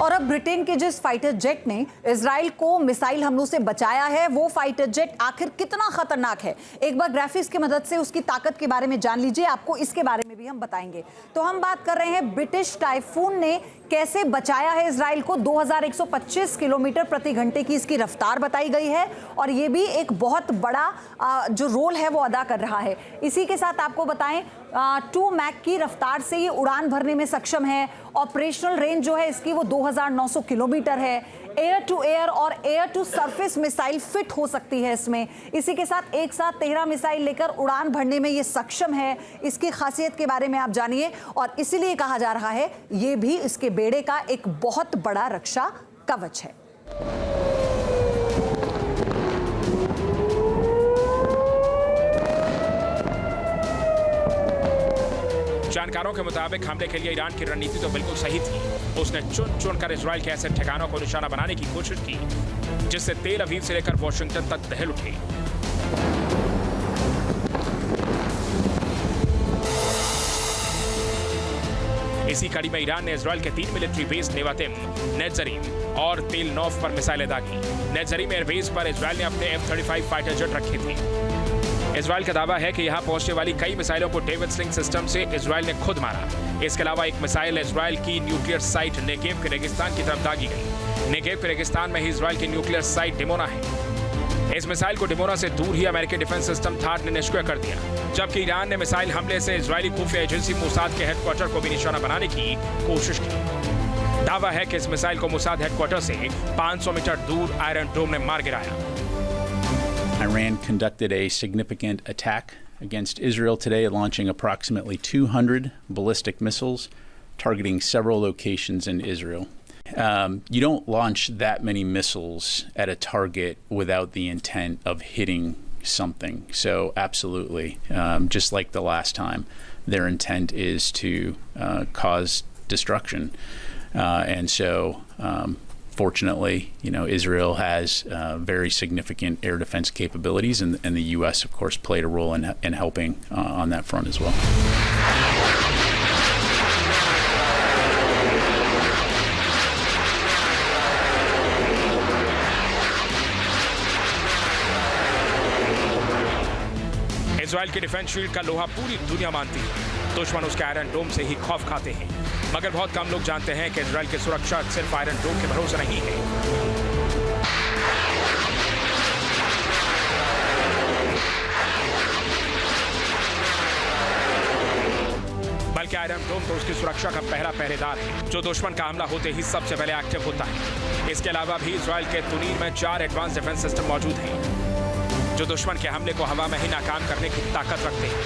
और अब ब्रिटेन के जिस फाइटर जेट ने इजराइल को मिसाइल हमलों से बचाया है, वो फाइटर जेट आखिर कितना खतरनाक है, एक बार ग्राफिक्स की मदद से उसकी ताकत के बारे में जान लीजिए। आपको इसके बारे में भी हम बताएंगे। तो हम बात कर रहे हैं ब्रिटिश टाइफून ने कैसे बचाया है इजराइल को। 2125 किलोमीटर प्रति घंटे की इसकी रफ्तार बताई गई है और ये भी एक बहुत बड़ा जो रोल है वो अदा कर रहा है। इसी के साथ आपको बताएं 2 मैक की रफ्तार से ये उड़ान भरने में सक्षम है। ऑपरेशनल रेंज जो है इसकी वो 2900 किलोमीटर है। एयर टू एयर और air to surface missile fit हो सकती है इसमें। इसी के साथ एक साथ 13 मिसाइल लेकर उड़ान भरने में ये सक्षम है। इसकी खासियत के बारे में आप जानिए और इसीलिए कहा जा रहा है ये भी इसके बेड़े का एक बहुत बड़ा रक्षा कवच है। जानकारों के मुताबिक हमले के लिए ईरान की रणनीति तो बिल्कुल सही थी। उसने चुन चुन कर इजराइल के ऐसे ठिकानों को निशाना बनाने की कोशिश की जिससे तेल अवीव से लेकर वॉशिंगटन तक दहल उठे। इसी कड़ी में ईरान ने इजराइल के 3 मिलिट्री बेस नेवातिम, नेत्जरीम और तेल नौफ पर मिसाइलें दागी। नेत्जरीम एयरबेस पर इजराइल ने अपने F-35 फाइटर जेट रखे थे। इजराइल का दावा है कि यहां पहुंचने वाली कई मिसाइलों को डेविड स्लिंग सिस्टम से इजराइल ने खुद मारा। इसके अलावा एक मिसाइल इजराइल की न्यूक्लियर साइट नेगेव के रेगिस्तान की तरफ दागी गई। नेगेव के रेगिस्तान में ही इजराइल की न्यूक्लियर साइट डिमोना है। इस मिसाइल को डिमोना से दूर ही अमेरिकी डिफेंस सिस्टम थाट ने निष्क्रिय कर दिया, जबकि ईरान ने मिसाइल हमले से इजरायली खुफिया एजेंसी मोसाद के हेडक्वार्टर को भी निशाना बनाने की कोशिश की। दावा है कि इस मिसाइल को मोसाद हेडक्वार्टर से 500 मीटर दूर आयरन डोम ने मार गिराया। Iran conducted a significant attack against Israel today, launching approximately 200 ballistic missiles targeting several locations in Israel. You don't launch that many missiles at a target without the intent of hitting something. So absolutely, just like the last time, their intent is to cause destruction. And so fortunately, Israel has very significant air defense capabilities, and the U.S., of course, played a role in helping on that front as well. Israel की defence shield का लोहा पूरी दुनिया मानती है। दुश्मन उसके iron डोम से ही खौफ खाते हैं, मगर बहुत कम लोग जानते हैं कि इजराइल की सुरक्षा सिर्फ आयरन डोम के भरोसे नहीं है। बल्कि आयरन डोम तो उसकी सुरक्षा का पहला पहरेदार है, जो दुश्मन का हमला होते ही सबसे पहले एक्टिव होता है। इसके अलावा भी इजराइल के तुनीर में 4 एडवांस डिफेंस सिस्टम मौजूद हैं, जो दुश्मन के हमले को हवा में ही नाकाम करने की ताकत रखते हैं।